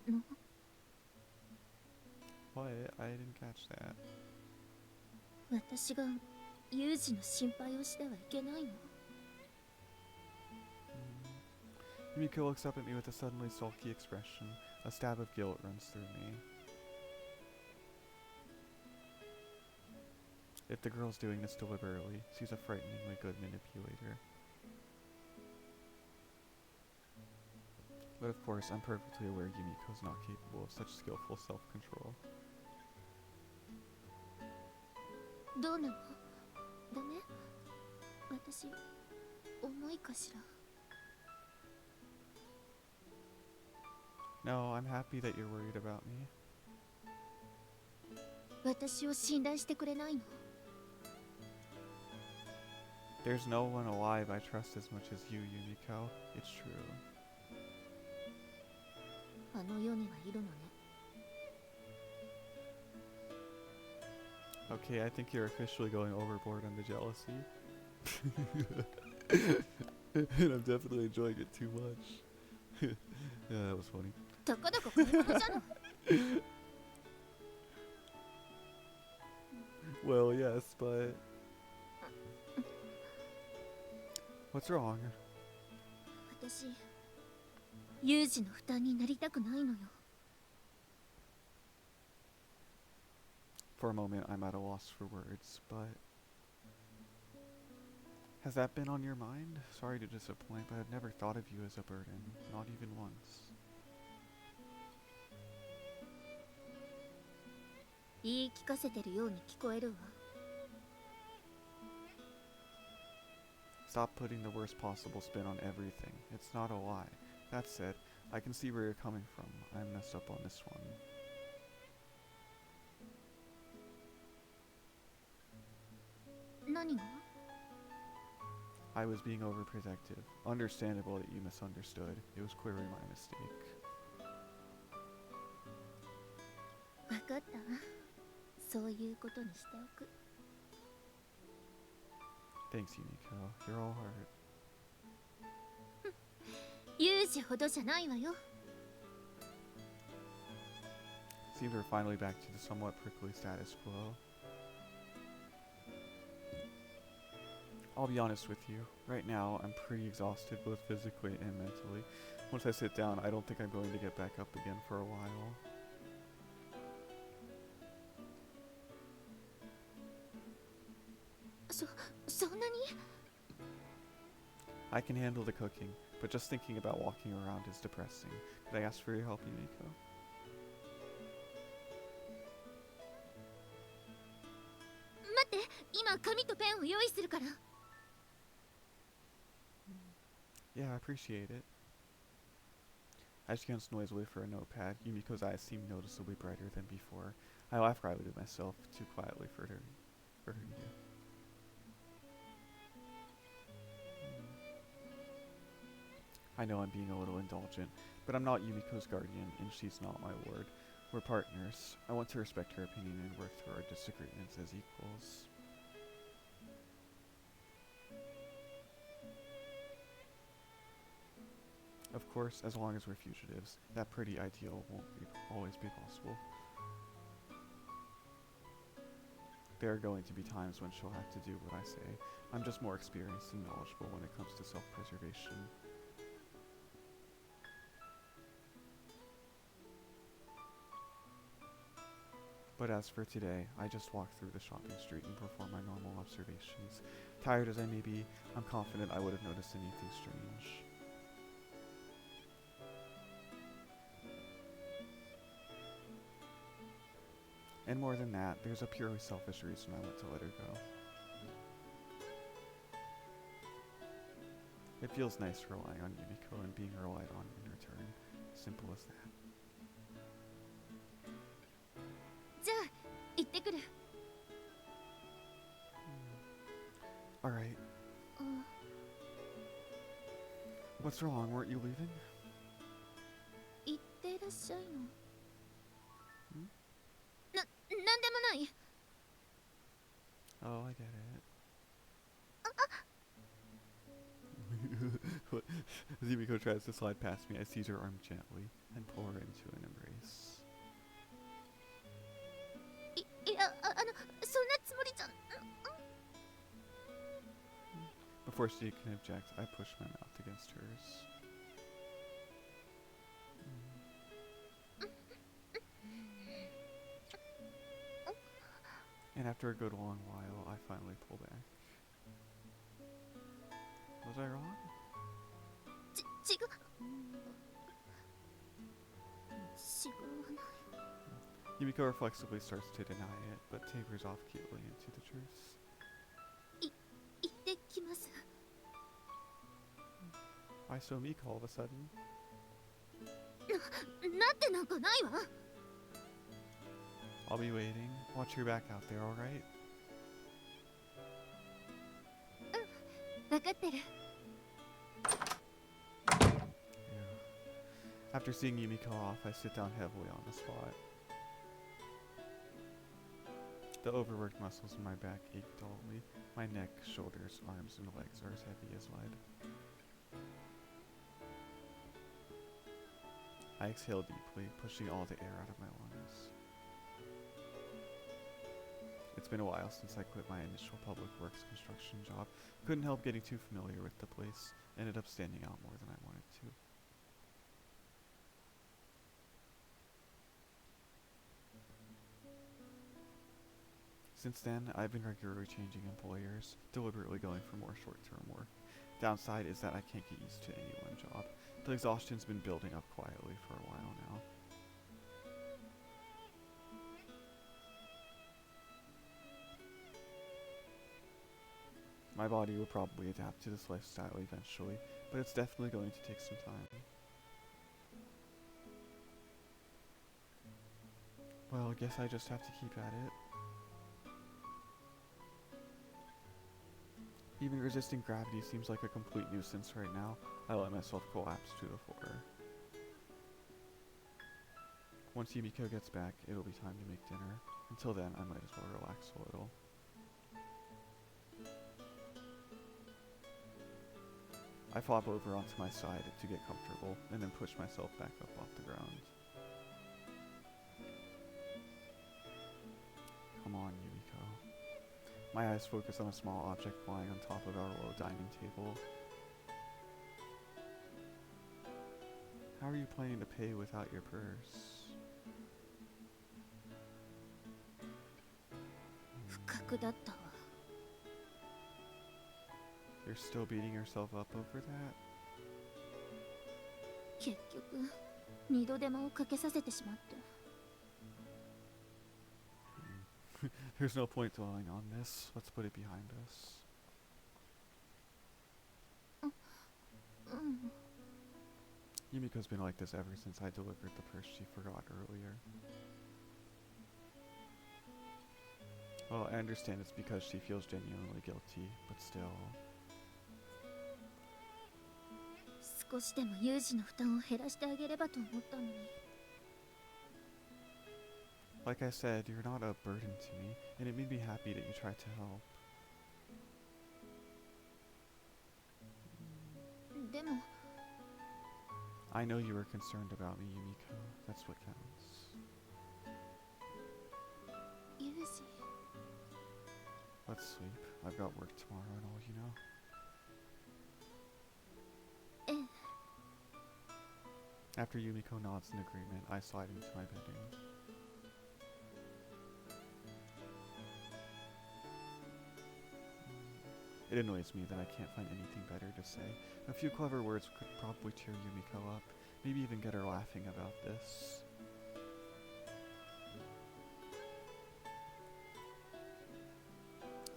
の What? I didn't catch that. 私がユージの心配をしてはいけないの。Yumiko looks up at me with a suddenly sulky expression. A stab of guilt runs through me. If the girl's doing this deliberately, she's a frighteningly good manipulator. But of course, I'm perfectly aware Yumiko's not capable of such skillful self-control. どうなの？ダメ？私、重いかしら？ No, I'm happy that you're worried about me. 私を信頼してくれないの？ There's no one alive I trust as much as you, Yumiko. It's true. あの世にはいるのね。 Okay, I think you're officially going overboard on the jealousy. And I'm definitely enjoying it too much. Yeah, that was funny. たかだかこれものじゃない。 Well, yes, but... What's wrong? 私、ユージの負担になりたくないのよ。 For a moment, I'm at a loss for words, but... Has that been on your mind? Sorry to disappoint, but I've never thought of you as a burden. Not even once. 言い聞かせてるように聞こえるわ。 Stop putting the worst possible spin on everything. It's not a lie. That said, I can see where you're coming from. I messed up on this one. 何が？ I was being overprotective. Understandable that you misunderstood. It was clearly my mistake. 分かったわ。そういうことにしておく。 Thanks, Yumiko. You're all heart. ユージほどじゃないわよ。 Seems we're finally back to the somewhat prickly status quo. I'll be honest with you. Right now, I'm pretty exhausted both physically and mentally. Once I sit down, I don't think I'm going to get back up again for a while. そんなに？ I can handle the cooking, but just thinking about walking around is depressing. Could I ask for your help, Yumiko? 待って、今紙とペンを用意するから。 Yeah, I appreciate it. I just glanced noisily for a notepad. Yumiko's eyes seemed noticeably brighter than before. I laughed quietly to myself, too quietly for her to hear. I know I'm being a little indulgent, but I'm not Yumiko's guardian, and she's not my ward. We're partners. I want to respect her opinion and work through our disagreements as equals. Of course, as long as we're fugitives, that pretty ideal won't always be possible. There are going to be times when she'll have to do what I say. I'm just more experienced and knowledgeable when it comes to self-preservation. But as for today, I just walk through the shopping street and perform my normal observations. Tired as I may be, I'm confident I would have noticed anything strange. And more than that, there's a purely selfish reason I want to let her go. It feels nice relying on Yumiko and being relied on in return. Simple as that. じゃあ行ってくる。 Alright. あ、 What's wrong? Weren't you leaving? 行ってらっしゃいの。ん？なんでもない。 Oh, I get it. As Yumiko tries to slide past me, I seize her arm gently and pull her into an embrace. いや、そんなつもりじゃ。 Before she can object, I push my mouth against hers. And after a good long while, I finally pull back. Was I wrong? 違う。違わない。 Yumiko reflexively starts to deny it, but tapers off cutely into the truth. 行ってきます。 Why so meek all of a sudden? なってなんかないわ。 I'll be waiting. Watch your back out there, alright? 分かってる。 Yeah. After seeing Yumiko off, I sit down heavily on the spot. The overworked muscles in my back ache dully. My neck, shoulders, arms, and legs are as heavy as lead. I exhale deeply, pushing all the air out of my lungs. It's been a while since I quit my initial public works construction job. Couldn't help getting too familiar with the place. Ended up standing out more than I wanted to. Since then, I've been regularly changing employers, deliberately going for more short-term work. Downside is that I can't get used to any one job. The exhaustion's been building up quietly for a while now. My body will probably adapt to this lifestyle eventually, but it's definitely going to take some time. Well, I guess I just have to keep at it. Even resisting gravity seems like a complete nuisance right now. I let myself collapse to the floor. Once Yumiko gets back, it'll be time to make dinner. Until then, I might as well relax a little. I flop over onto my side to get comfortable, and then push myself back up off the ground. Come on, Yumiko. My eyes focus on a small object lying on top of our low dining table. How are you planning to pay without your purse? 不覚だったわ。 You're still beating yourself up over that? 結局、二度手間をかけさせてしまって。 There's no point dwelling on this. Let's put it behind us. うん。 Yumiko's been like this ever since I delivered the purse she forgot earlier. Well, I understand it's because she feels genuinely guilty, but still. 少しでもユージの負担を減らしてあげればと思ったのに。 Like I said, you're not a burden to me, and it made me happy that you tried to help. でも、 I know you were concerned about me, Yumiko. That's what counts. ユージ。 Let's sleep. I've got work tomorrow and all, you know. ええ。 After Yumiko nods in agreement, I slide into my bedding. It annoys me that I can't find anything better to say. A few clever words could probably cheer Yumiko up, maybe even get her laughing about this.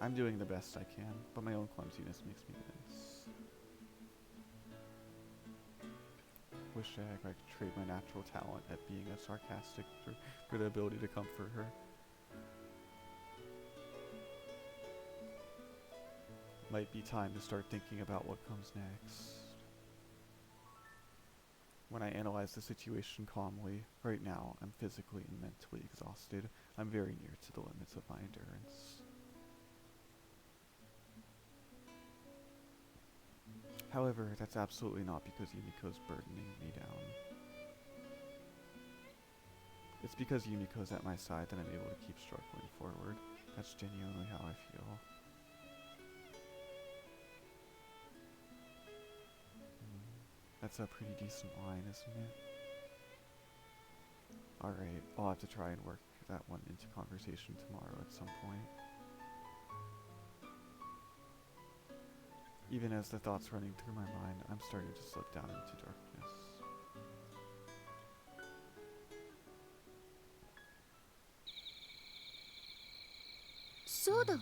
I'm doing the best I can, but my own clumsiness makes me wince. Wish I could trade my natural talent at being a sarcastic for the ability to comfort her. Might be time to start thinking about what comes next. When I analyze the situation calmly, right now I'm physically and mentally exhausted. I'm very near to the limits of my endurance. However, that's absolutely not because Yumiko's burdening me down. It's because Yumiko's at my side that I'm able to keep struggling forward. That's genuinely how I feel. That's a pretty decent line, isn't it? Alright, I'll have to try and work that one into conversation tomorrow at some point. Even as the thoughts running through my mind, I'm starting to slip down into darkness.そうだわ。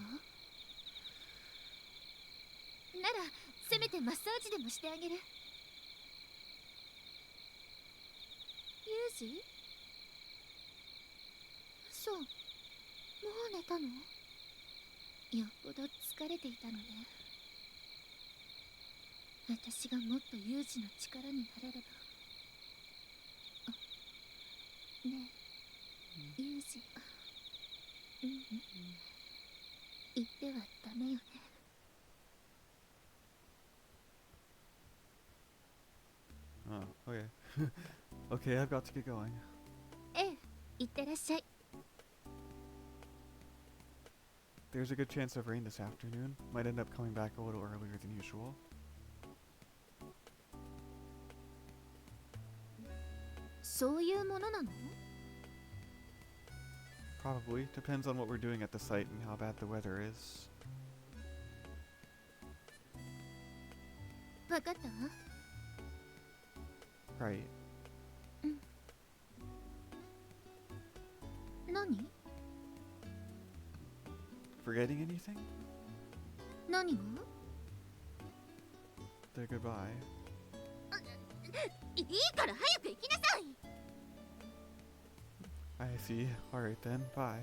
ならせめてマッサージでもしてあげる。ユージ？そう、もう寝たの？よっぽど疲れていたのね。私がもっとユージの力になれれば。ねえ、ユージ。言ってはダメよね。Oh, okay. Okay, I've got to get going. ええ、行ってらっしゃい。There's a good chance of rain this afternoon. Might end up coming back a little earlier than usual. Soいうものなの？ Probably. Depends on what we're doing at the site and how bad the weather is. わかったわ。Right. 何？ Forgetting anything? 何が？ The goodbye. いいから早く行きなさい。 I see. Alright then. Bye.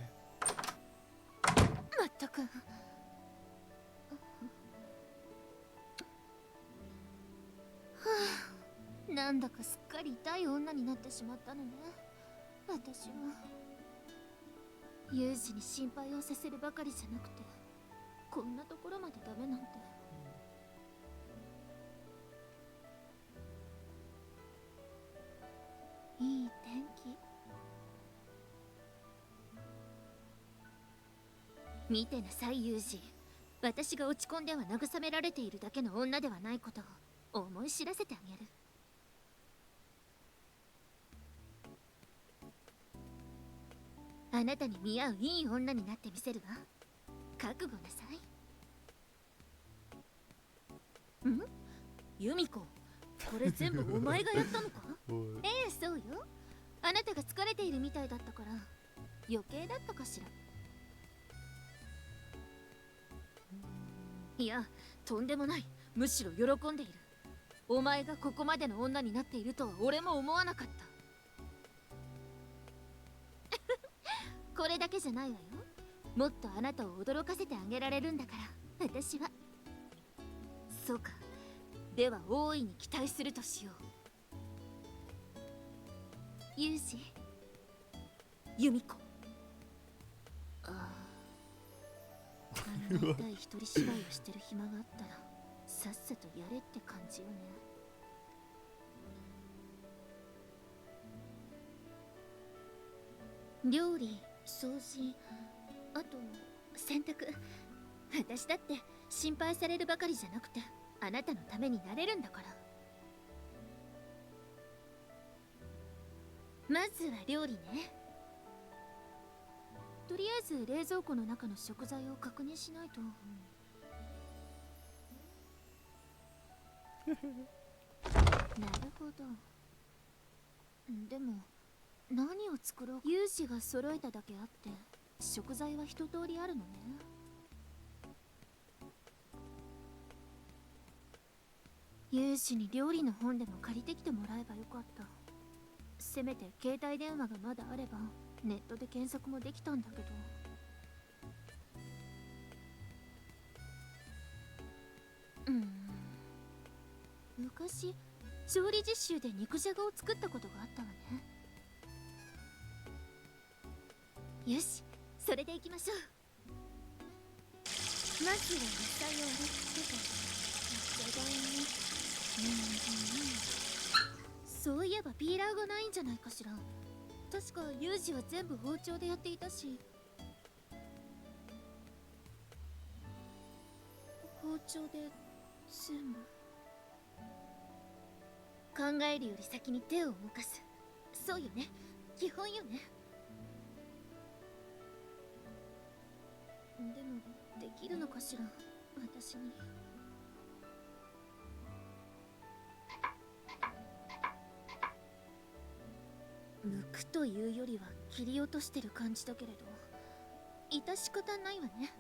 まったく。なんだかすっかり痛い女になってしまったのね。私はユージに心配をさせるばかりじゃなくて、こんなところまでダメなんて。いい天気。見てなさいユージ。私が落ち込んでは慰められているだけの女ではないことを思い知らせてあげる。あなたに見合ういい女になってみせるわ。覚悟なさい。ん？ユミコ、これ全部お前がやったのか？ええ、そうよ。あなたが疲れているみたいだったから余計だったかしら。いや、とんでもない。むしろ喜んでいる。お前がここまでの女になっているとは俺も思わなかった。これだけじゃないわよ。もっとあなたを驚かせてあげられるんだから私は。そうか、では大いに期待するとしよう。ユージ、ユミコ。あんな痛い一人芝居をしてる暇があったらさっさとやれって感じよね。料理、掃除、あと洗濯。私だって心配されるばかりじゃなくてあなたのためになれるんだから。まずは料理ね。とりあえず冷蔵庫の中の食材を確認しないと。なるほど。でも何を作ろう。有志が揃えただけあって食材は一通りあるのね。有志に料理の本でも借りてきてもらえばよかった。せめて携帯電話がまだあればネットで検索もできたんだけど。昔調理実習で肉じゃがを作ったことがあったわね。よし、それでいきましょう。まずは野菜を洗ってじゃがいも、そういえばピーラーがないんじゃないかしら。確かユージは全部包丁でやっていたし。包丁で全部。考えるより先に手を動かす。そうよね、基本よね。でもできるのかしら、私に。剥くというよりは切り落としてる感じだけれど、致し方ないわね。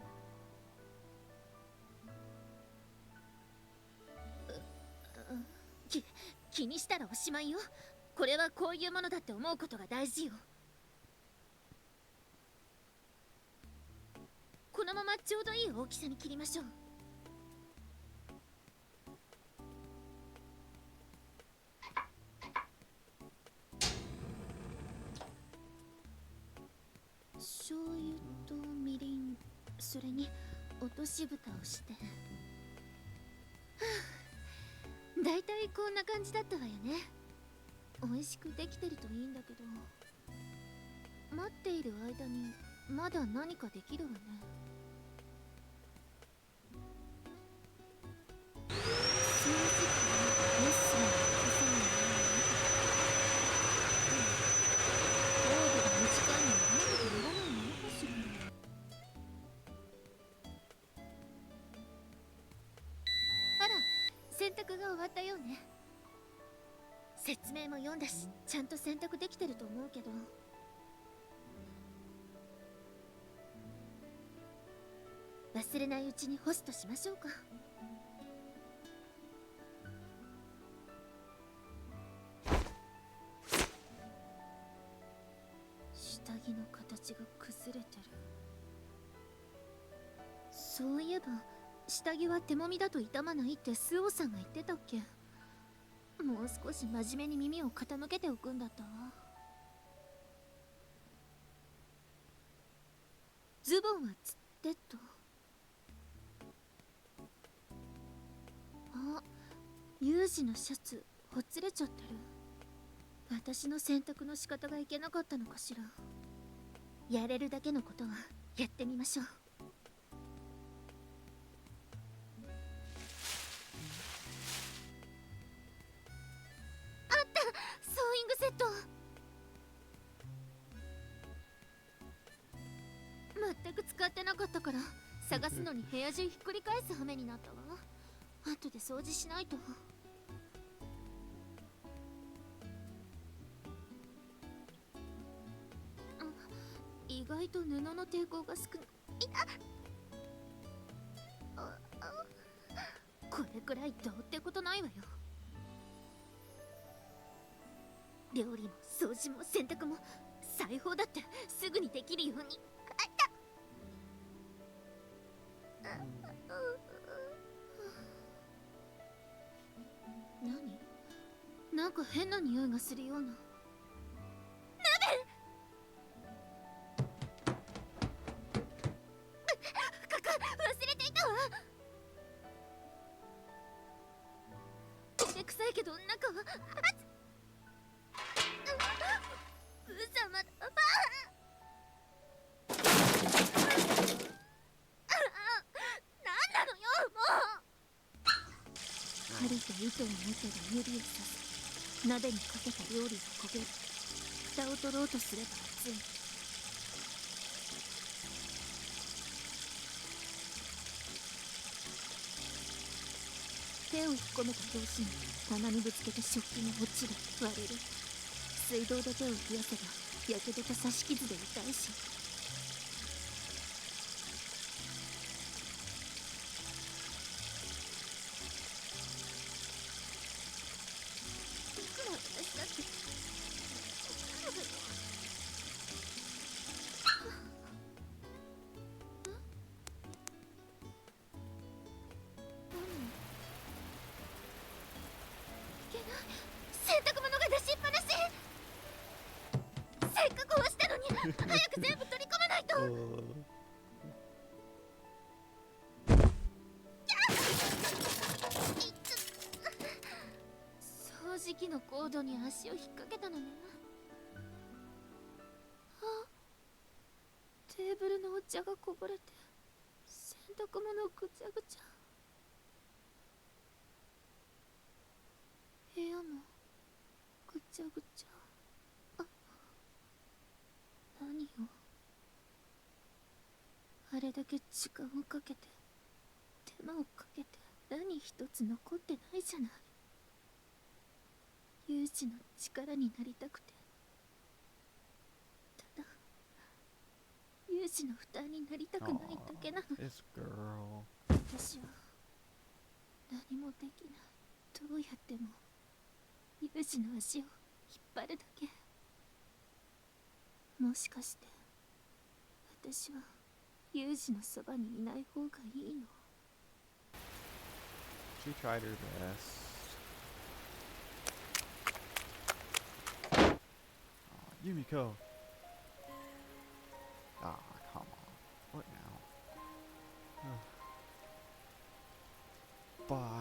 気にしたらおしまいよ。これはこういうものだって思うことが大事よ。このままちょうどいい大きさに切りましょう。醤油とみりん、それに落とし蓋をして。だいたいこんな感じだったわよね。美味しくできてるといいんだけど。待っている間にまだ何かできるわね。掃除機にレッスンを起こさないように。コードが短いのになんでやらないのかしら。あら、洗濯が終わったようね。説明も読んだし、ちゃんと洗濯できてると思うけど。忘れないうちに干すとしましょうか。下着の形が崩れてる。そういえば下着は手もみだと傷まないってスオさんが言ってたっけ。もう少し真面目に耳を傾けておくんだったわ。ズボンはつってと。あ、ユージのシャツほつれちゃってる。私の選択の仕方がいけなかったのかしら。やれるだけのことはやってみましょう。ソーイングセット。全く使ってなかったから探すのに部屋中ひっくり返す羽目になったわ。後で掃除しないと。意外と布の抵抗が少ない。これくらいどうってことないわよ。料理も掃除も洗濯も裁縫だってすぐにできるように。何？なんか変な匂いがするような。忘れていたわ。焦げ臭いけど中はうざまだ。なんなのよもう。針と糸を持てば指を刺す。鍋にかけた料理が焦げる。蓋を取ろうとすれば熱い。手を引っ込めた拍子に鼻にぶつけて食器が落ちる、割れる。水道で手を冷やせばやけどと刺し傷で痛いし。いくら私だってわかるわよ。いけない、洗濯物が出しっぱなし。せっかく干したのに早く全部取り込まないと。掃除機のコードに足を引っ掛けたのね。あ、テーブルのお茶がこぼれて洗濯物ぐちゃぐちゃ。部屋もぐちゃぐちゃ。あ、何を。あれだけ時間をかけて手間をかけて何一つ残ってないじゃない。有志の力になりたくて、ただ有志の負担になりたくないだけなの。 This girl. 私は何もできない。どうやっても有志の足を引っ張るだけ。もしかして私は有志のそばにいない方がいいの。 She tried her best. Yumiko. Ah, come on. What now? Bye.